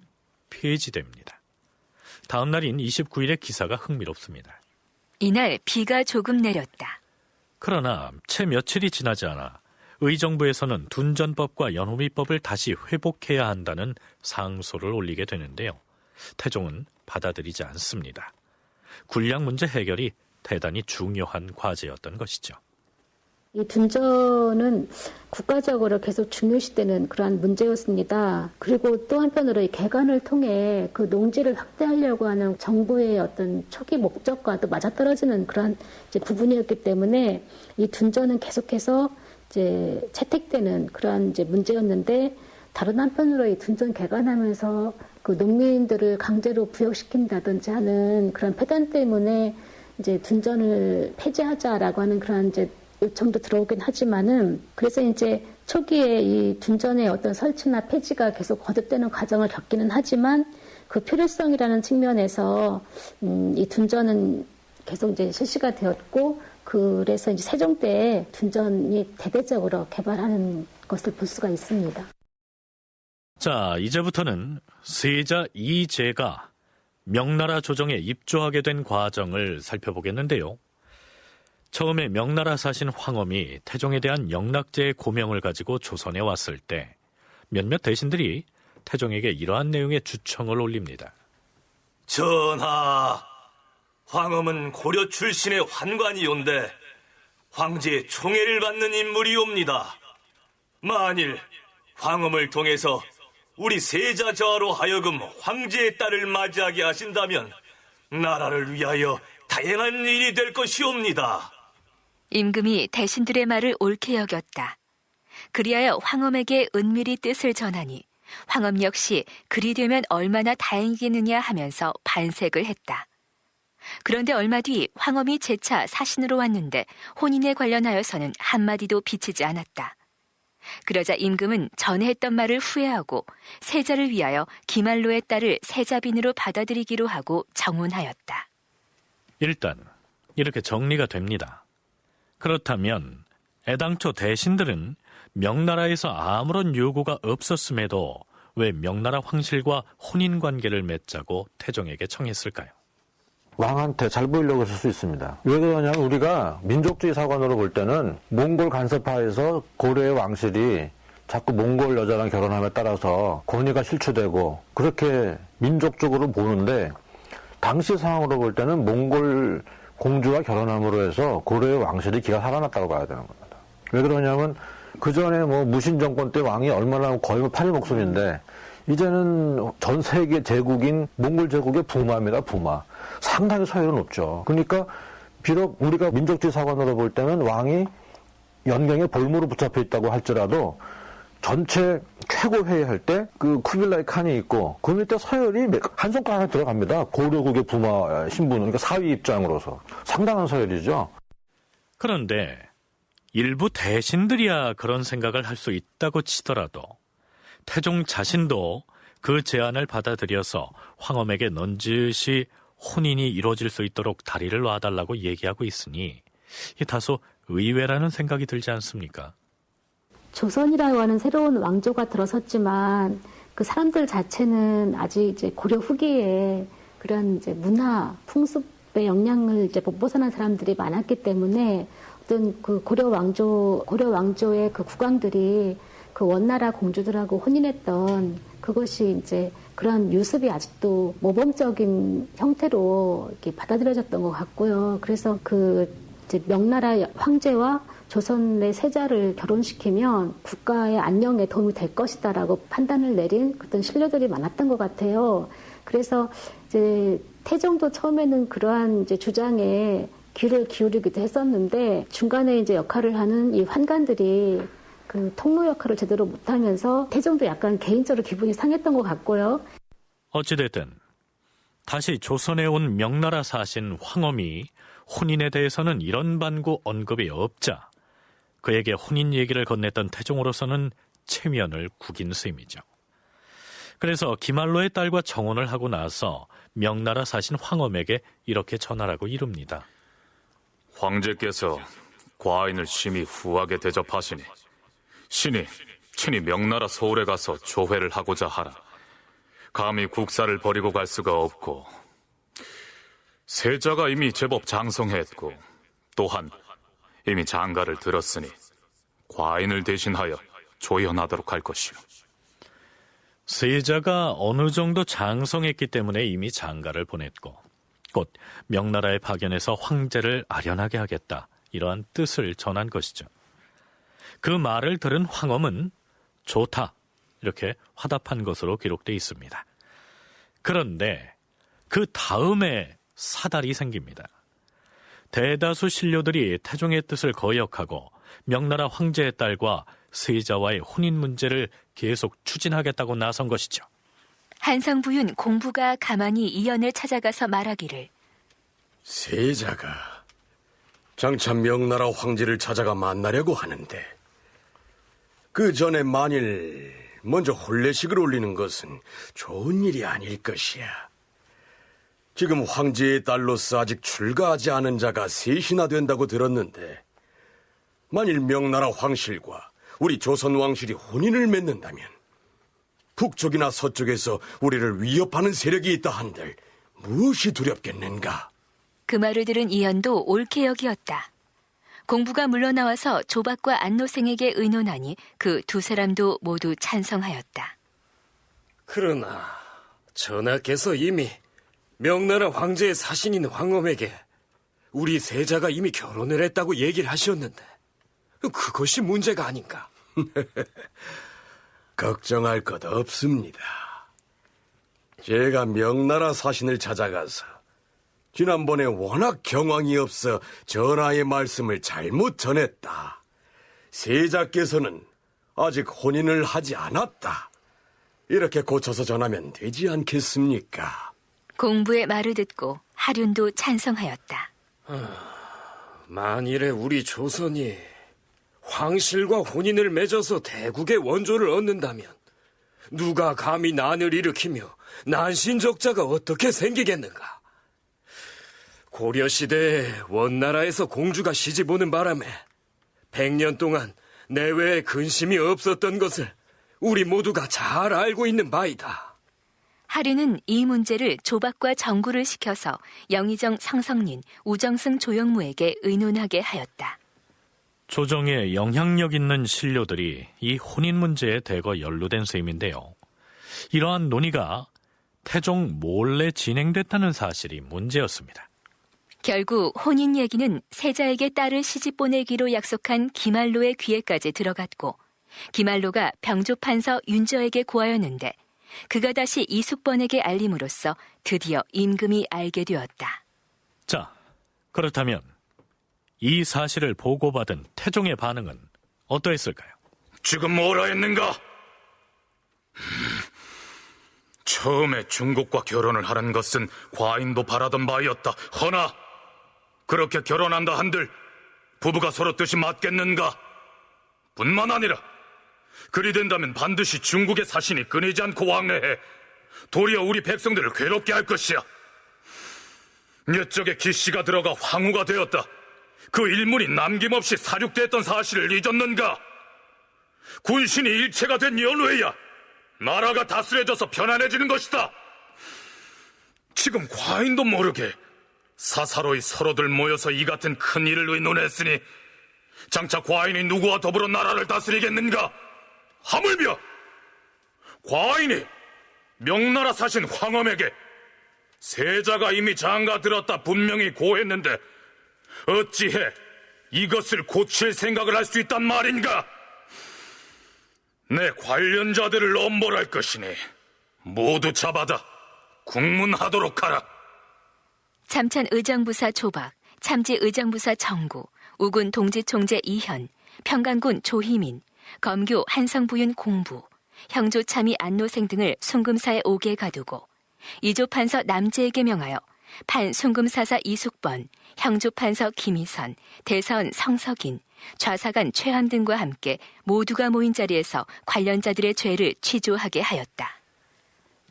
폐지됩니다. 다음 날인 29일의 기사가 흥미롭습니다. 이날 비가 조금 내렸다. 그러나 채 며칠이 지나지 않아 의정부에서는 둔전법과 연호미법을 다시 회복해야 한다는 상소를 올리게 되는데요. 태종은 받아들이지 않습니다. 군량 문제 해결이 대단히 중요한 과제였던 것이죠. 이 둔전은 국가적으로 계속 중요시되는 그러한 문제였습니다. 그리고 또 한편으로 이 개간을 통해 그 농지를 확대하려고 하는 정부의 어떤 초기 목적과도 맞아떨어지는 그러한 이제 부분이었기 때문에 이 둔전은 계속해서 이제 채택되는 그러한 이제 문제였는데, 다른 한편으로 이 둔전 개간하면서 그 농민들을 강제로 부역시킨다든지 하는 그런 폐단 때문에 이제 둔전을 폐지하자라고 하는 그런 이제 요청도 들어오긴 하지만은, 그래서 이제 초기에 이 둔전의 어떤 설치나 폐지가 계속 거듭되는 과정을 겪기는 하지만, 그 필요성이라는 측면에서 이 둔전은 계속 이제 실시가 되었고, 그래서 이제 세종 때에 둔전이 대대적으로 개발하는 것을 볼 수가 있습니다. 자, 이제부터는 세자 이제가 명나라 조정에 입조하게 된 과정을 살펴보겠는데요. 처음에 명나라 사신 황엄이 태종에 대한 영락제의 고명을 가지고 조선에 왔을 때 몇몇 대신들이 태종에게 이러한 내용의 주청을 올립니다. 전하, 황엄은 고려 출신의 환관이온데 황제의 총애를 받는 인물이옵니다. 만일 황엄을 통해서 우리 세자 저하로 하여금 황제의 딸을 맞이하게 하신다면 나라를 위하여 다행한 일이 될 것이옵니다. 임금이 대신들의 말을 옳게 여겼다. 그리하여 황엄에게 은밀히 뜻을 전하니 황엄 역시 그리 되면 얼마나 다행이겠느냐 하면서 반색을 했다. 그런데 얼마 뒤 황엄이 재차 사신으로 왔는데 혼인에 관련하여서는 한마디도 비치지 않았다. 그러자 임금은 전에 했던 말을 후회하고 세자를 위하여 기말로의 딸을 세자빈으로 받아들이기로 하고 정혼하였다. 일단 이렇게 정리가 됩니다. 그렇다면 애당초 대신들은 명나라에서 아무런 요구가 없었음에도 왜 명나라 황실과 혼인관계를 맺자고 태종에게 청했을까요? 왕한테 잘 보이려고 했을 수 있습니다. 왜 그러냐면 우리가 민족주의 사관으로 볼 때는 몽골 간섭하에서 고려의 왕실이 자꾸 몽골 여자랑 결혼함에 따라서 권위가 실추되고 그렇게 민족적으로 보는데, 당시 상황으로 볼 때는 몽골 공주와 결혼함으로 해서 고려의 왕실이 기가 살아났다고 봐야 되는 겁니다. 왜 그러냐면 그 전에 뭐 무신 정권 때 왕이 얼마나 거의 팔이 목숨인데 이제는 전 세계 제국인 몽골 제국의 부마입니다. 부마. 상당히 서열은 높죠. 그러니까 비록 우리가 민족주의 사관으로 볼 때는 왕이 연경에 볼모로 붙잡혀 있다고 할지라도 전체 최고회의 할 때 그 쿠빌라이 칸이 있고 그 밑에 서열이 한 손가락 안에 들어갑니다. 고려국의 부마 신분은, 그러니까 사위 입장으로서 상당한 서열이죠. 그런데 일부 대신들이야 그런 생각을 할 수 있다고 치더라도 태종 자신도 그 제안을 받아들여서 황엄에게 넌지시 혼인이 이루어질 수 있도록 다리를 놔달라고 얘기하고 있으니 다소 의외라는 생각이 들지 않습니까? 조선이라고 하는 새로운 왕조가 들어섰지만 그 사람들 자체는 아직 이제 고려 후기에 그런 이제 문화, 풍습의 영향을 이제 못 벗어난 사람들이 많았기 때문에 어떤 그 고려 왕조의 그 국왕들이 그 원나라 공주들하고 혼인했던 그것이 이제 그런 유습이 아직도 모범적인 형태로 이렇게 받아들여졌던 것 같고요. 그래서 그 이제 명나라 황제와 조선의 세자를 결혼시키면 국가의 안녕에 도움이 될 것이다라고 판단을 내린 그런 신료들이 많았던 것 같아요. 그래서 이제 태종도 처음에는 그러한 이제 주장에 귀를 기울이기도 했었는데 중간에 이제 역할을 하는 이 환관들이 그 통로 역할을 제대로 못하면서 태종도 약간 개인적으로 기분이 상했던 것 같고요. 어찌됐든 다시 조선에 온 명나라 사신 황엄이 혼인에 대해서는 이런 반구 언급이 없자 그에게 혼인 얘기를 건넸던 태종으로서는 체면을 구긴 셈이죠. 그래서 기말로의 딸과 정혼을 하고 나서 명나라 사신 황엄에게 이렇게 전하라고 이릅니다. 황제께서 과인을 심히 후하게 대접하시니 신이 친히 명나라 서울에 가서 조회를 하고자 하라. 감히 국사를 버리고 갈 수가 없고 세자가 이미 제법 장성했고 또한 이미 장가를 들었으니 과인을 대신하여 조연하도록 할 것이오. 세자가 어느 정도 장성했기 때문에 이미 장가를 보냈고 곧 명나라에 파견해서 황제를 아련하게 하겠다, 이러한 뜻을 전한 것이죠. 그 말을 들은 황엄은 좋다, 이렇게 화답한 것으로 기록되어 있습니다. 그런데 그 다음에 사달이 생깁니다. 대다수 신료들이 태종의 뜻을 거역하고 명나라 황제의 딸과 세자와의 혼인 문제를 계속 추진하겠다고 나선 것이죠. 한성부윤 공부가 가만히 이연을 찾아가서 말하기를, 세자가 장차 명나라 황제를 찾아가 만나려고 하는데 그 전에 만일 먼저 혼례식을 올리는 것은 좋은 일이 아닐 것이야. 지금 황제의 딸로서 아직 출가하지 않은 자가 셋이나 된다고 들었는데 만일 명나라 황실과 우리 조선 왕실이 혼인을 맺는다면 북쪽이나 서쪽에서 우리를 위협하는 세력이 있다 한들 무엇이 두렵겠는가? 그 말을 들은 이연도 옳게 여기었다. 공부가 물러나와서 조박과 안노생에게 의논하니 그 두 사람도 모두 찬성하였다. 그러나 전하께서 이미 명나라 황제의 사신인 황엄에게 우리 세자가 이미 결혼을 했다고 얘기를 하셨는데 그것이 문제가 아닌가? 걱정할 것 없습니다. 제가 명나라 사신을 찾아가서 지난번에 워낙 경황이 없어 전하의 말씀을 잘못 전했다. 세자께서는 아직 혼인을 하지 않았다. 이렇게 고쳐서 전하면 되지 않겠습니까? 공부의 말을 듣고 하륜도 찬성하였다. 만일에 우리 조선이 황실과 혼인을 맺어서 대국의 원조를 얻는다면 누가 감히 난을 일으키며 난신적자가 어떻게 생기겠는가? 고려시대에 원나라에서 공주가 시집 오는 바람에 100년 동안 내외에 근심이 없었던 것을 우리 모두가 잘 알고 있는 바이다. 하륜은 이 문제를 조박과 정구를 시켜서 영의정 상성린, 우정승 조영무에게 의논하게 하였다. 조정에 영향력 있는 신료들이 이 혼인 문제에 대거 연루된 셈인데요. 이러한 논의가 태종 몰래 진행됐다는 사실이 문제였습니다. 결국 혼인 얘기는 세자에게 딸을 시집 보내기로 약속한 기말로의 귀에까지 들어갔고 기말로가 병조판서 윤저에게 고하였는데 그가 다시 이숙번에게 알림으로써 드디어 임금이 알게 되었다. 자, 그렇다면 이 사실을 보고받은 태종의 반응은 어떠했을까요? 지금 뭐라 했는가? 처음에 중국과 결혼을 하는 것은 과인도 바라던 바였다. 허나 그렇게 결혼한다 한들 부부가 서로 뜻이 맞겠는가? 뿐만 아니라 그리 된다면 반드시 중국의 사신이 끊이지 않고 왕래해 도리어 우리 백성들을 괴롭게 할 것이야. 옛적에 기씨가 들어가 황후가 되었다. 그 일문이 남김없이 사륙됐던 사실을 잊었는가? 군신이 일체가 된 연후에야 나라가 다스려져서 편안해지는 것이다. 지금 과인도 모르게 사사로이 서로들 모여서 이 같은 큰 일을 의논했으니 장차 과인이 누구와 더불어 나라를 다스리겠는가? 하물며 과인이 명나라 사신 황엄에게 세자가 이미 장가 들었다 분명히 고했는데 어찌해 이것을 고칠 생각을 할 수 있단 말인가? 내 관련자들을 엄벌할 것이니 모두 잡아다 국문하도록 하라. 참찬 의정부사 조박, 참지 의정부사 정구, 우군 동지총재 이현, 평강군 조희민, 검교 한성부윤 공부, 형조 참의 안노생 등을 송금사에 오게 가두고 이조판서 남재에게 명하여 판 송금사사 이숙번, 형조판서 김희선, 대선 성석인, 좌사관 최헌 등과 함께 모두가 모인 자리에서 관련자들의 죄를 취조하게 하였다.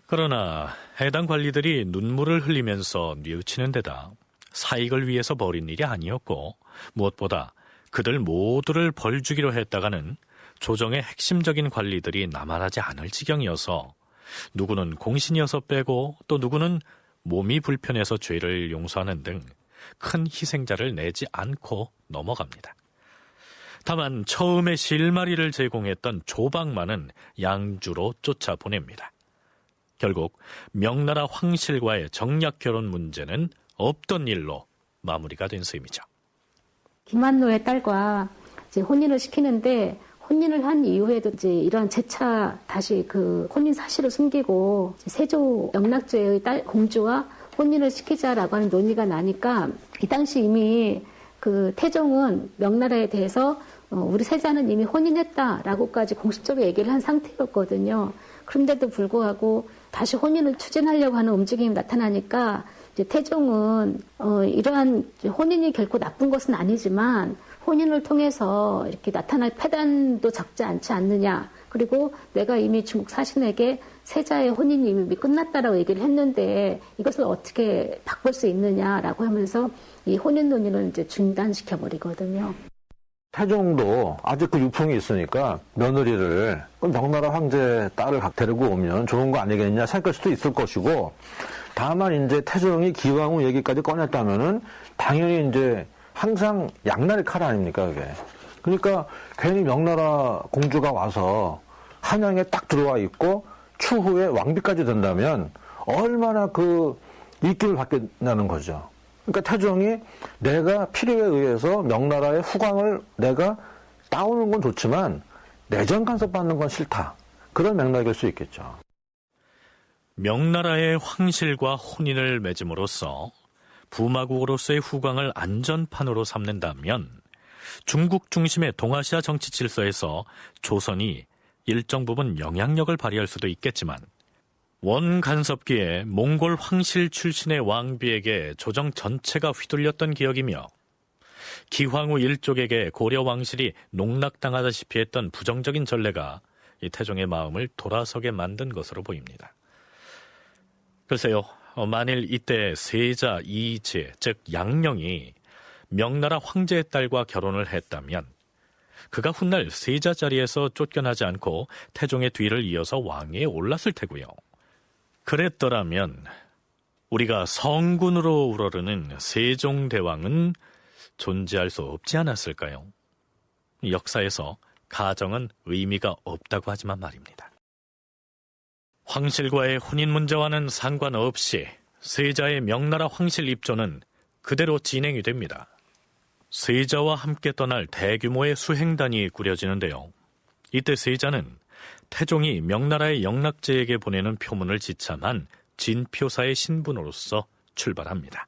그러나 해당 관리들이 눈물을 흘리면서 뉘우치는 데다 사익을 위해서 벌인 일이 아니었고, 무엇보다 그들 모두를 벌주기로 했다가는 조정의 핵심적인 관리들이 남아나지 않을 지경이어서 누구는 공신이어서 빼고 또 누구는 몸이 불편해서 죄를 용서하는 등 큰 희생자를 내지 않고 넘어갑니다. 다만 처음에 실마리를 제공했던 조방만은 양주로 쫓아보냅니다. 결국 명나라 황실과의 정략 결혼 문제는 없던 일로 마무리가 된 셈이죠. 김한노의 딸과 이제 혼인을 시키는데, 혼인을 한 이후에도 이제 이런 재차 다시 그 혼인 사실을 숨기고 세조 영락제의 딸 공주와 혼인을 시키자라고 하는 논의가 나니까, 이 당시 이미 그 태종은 명나라에 대해서 우리 세자는 이미 혼인했다라고까지 공식적으로 얘기를 한 상태였거든요. 그런데도 불구하고 다시 혼인을 추진하려고 하는 움직임이 나타나니까, 이제 태종은 이러한 혼인이 결코 나쁜 것은 아니지만 혼인을 통해서 이렇게 나타날 폐단도 적지 않지 않느냐. 그리고 내가 이미 중국 사신에게 세자의 혼인이 이미 끝났다라고 얘기를 했는데 이것을 어떻게 바꿀 수 있느냐라고 하면서 이 혼인 논의를 이제 중단시켜 버리거든요. 태종도 아직 그 유풍이 있으니까 며느리를 명나라 황제 딸을 데리고 오면 좋은 거 아니겠냐 생각할 수도 있을 것이고, 다만 이제 태종이 기왕후 얘기까지 꺼냈다면은 당연히 이제 항상 양날의 칼 아닙니까, 그게. 그러니까 괜히 명나라 공주가 와서 한양에 딱 들어와 있고 추후에 왕비까지 된다면 얼마나 그 입김을 받겠냐는 거죠. 그러니까 태종이 내가 필요에 의해서 명나라의 후광을 내가 따오는 건 좋지만 내정 간섭받는 건 싫다. 그런 맥락일 수 있겠죠. 명나라의 황실과 혼인을 맺음으로써 부마국으로서의 후광을 안전판으로 삼는다면 중국 중심의 동아시아 정치 질서에서 조선이 일정 부분 영향력을 발휘할 수도 있겠지만, 원 간섭기에 몽골 황실 출신의 왕비에게 조정 전체가 휘둘렸던 기억이며, 기황후 일족에게 고려 왕실이 농락당하다시피 했던 부정적인 전례가 이 태종의 마음을 돌아서게 만든 것으로 보입니다. 글쎄요, 만일 이때 세자 이제, 즉 양령이 명나라 황제의 딸과 결혼을 했다면 그가 훗날 세자 자리에서 쫓겨나지 않고 태종의 뒤를 이어서 왕위에 올랐을 테고요. 그랬더라면 우리가 성군으로 우러르는 세종대왕은 존재할 수 없지 않았을까요? 역사에서 가정은 의미가 없다고 하지만 말입니다. 황실과의 혼인 문제와는 상관없이 세자의 명나라 황실 입조는 그대로 진행이 됩니다. 세자와 함께 떠날 대규모의 수행단이 꾸려지는데요. 이때 세자는 태종이 명나라의 영락제에게 보내는 표문을 지참한 진표사의 신분으로서 출발합니다.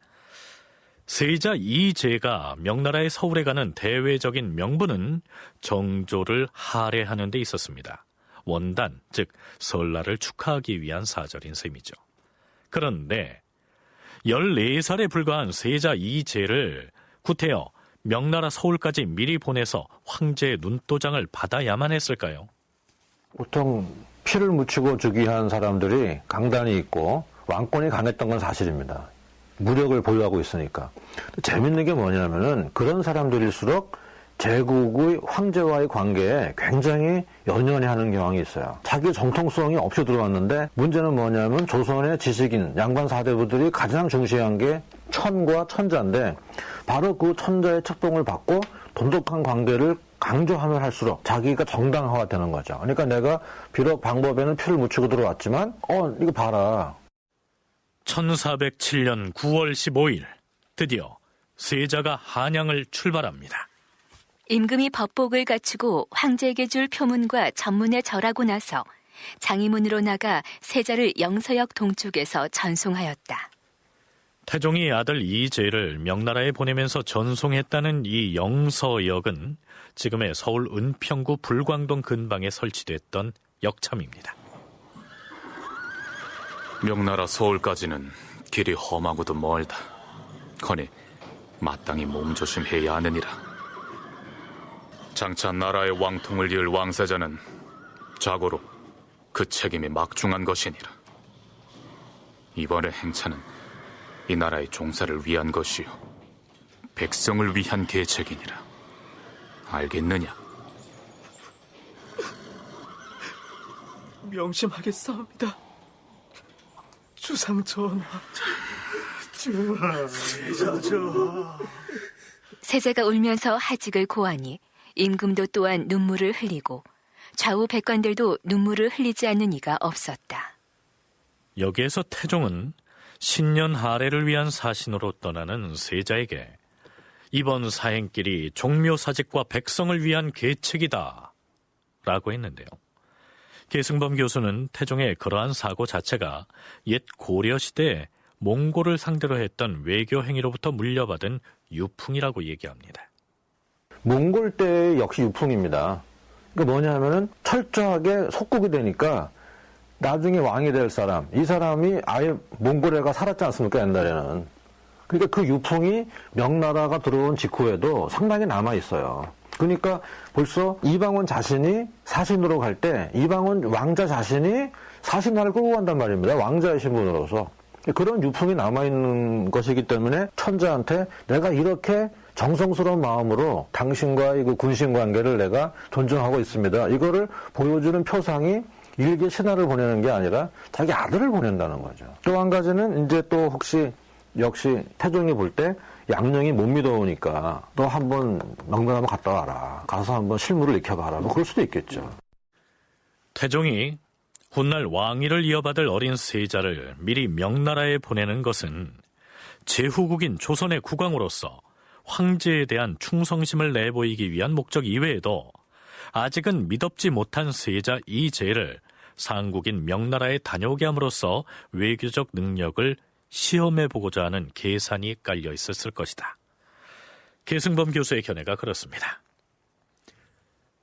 세자 이제가 명나라의 서울에 가는 대외적인 명분은 정조를 할애하는 데 있었습니다. 원단, 즉 설날을 축하하기 위한 사절인 셈이죠. 그런데 14살에 불과한 세자 이제를 구태여 명나라 서울까지 미리 보내서 황제의 눈도장을 받아야만 했을까요? 보통 피를 묻히고 주기 위한 사람들이 강단이 있고 왕권이 강했던 건 사실입니다. 무력을 보유하고 있으니까. 재밌는 게 뭐냐면은 그런 사람들일수록 제국의 황제와의 관계에 굉장히 연연해 하는 경향이 있어요. 자기 정통성이 없이 들어왔는데 문제는 뭐냐면 조선의 지식인, 양반 사대부들이 가장 중시한 게 천과 천자인데 바로 그 천자의 책봉을 받고 돈독한 관계를 강조하면 할수록 자기가 정당화되는 거죠. 그러니까 내가 비록 방법에는 피를 묻히고 들어왔지만 이거 봐라. 1407년 9월 15일 드디어 세자가 한양을 출발합니다. 임금이 법복을 갖추고 황제에게 줄 표문과 전문에 절하고 나서 장희문으로 나가 세자를 영서역 동쪽에서 전송하였다. 태종이 아들 이제를 명나라에 보내면서 전송했다는 이 영서역은 지금의 서울 은평구 불광동 근방에 설치됐던 역참입니다. 명나라 서울까지는 길이 험하고도 멀다. 허니 마땅히 몸조심해야 하느니라. 장차 나라의 왕통을 이을 왕세자는 자고로 그 책임이 막중한 것이니라. 이번의 행차는 이 나라의 종사를 위한 것이요 백성을 위한 계책이니라. 알겠느냐? 명심하겠사옵니다. 주상 전하. 세자가 울면서 하직을 고하니 임금도 또한 눈물을 흘리고 좌우 백관들도 눈물을 흘리지 않는 이가 없었다. 여기에서 태종은 신년 하례를 위한 사신으로 떠나는 세자에게 이번 사행길이 종묘사직과 백성을 위한 계책이다 라고 했는데요. 계승범 교수는 태종의 그러한 사고 자체가 옛 고려시대에 몽골을 상대로 했던 외교 행위로부터 물려받은 유풍이라고 얘기합니다. 몽골 때 역시 유풍입니다. 그러니까 뭐냐면은 철저하게 속국이 되니까 나중에 왕이 될 사람, 이 사람이 아예 몽골에가 살았지 않습니까, 옛날에는. 그러니까 그 유풍이 명나라가 들어온 직후에도 상당히 남아있어요. 그러니까 벌써 이방원 자신이 사신으로 갈 때 이방원 왕자 자신이 사신나를 끌고 간단 말입니다. 왕자의 신분으로서. 그런 유풍이 남아있는 것이기 때문에 천자한테 내가 이렇게 정성스러운 마음으로 당신과의 그 군신 관계를 내가 존중하고 있습니다. 이거를 보여주는 표상이 일개 신하를 보내는 게 아니라 자기 아들을 보낸다는 거죠. 또 한 가지는 이제 또 혹시 역시 태종이 볼 때 양령이 못 믿어오니까 너 한번 명나라 한번 갔다 와라. 가서 한번 실무를 익혀봐라. 뭐 그럴 수도 있겠죠. 태종이 훗날 왕위를 이어받을 어린 세자를 미리 명나라에 보내는 것은 제후국인 조선의 국왕으로서 황제에 대한 충성심을 내보이기 위한 목적 이외에도 아직은 미덥지 못한 세자 이제를 상국인 명나라에 다녀오게 함으로써 외교적 능력을 시험해보고자 하는 계산이 깔려 있었을 것이다. 계승범 교수의 견해가 그렇습니다.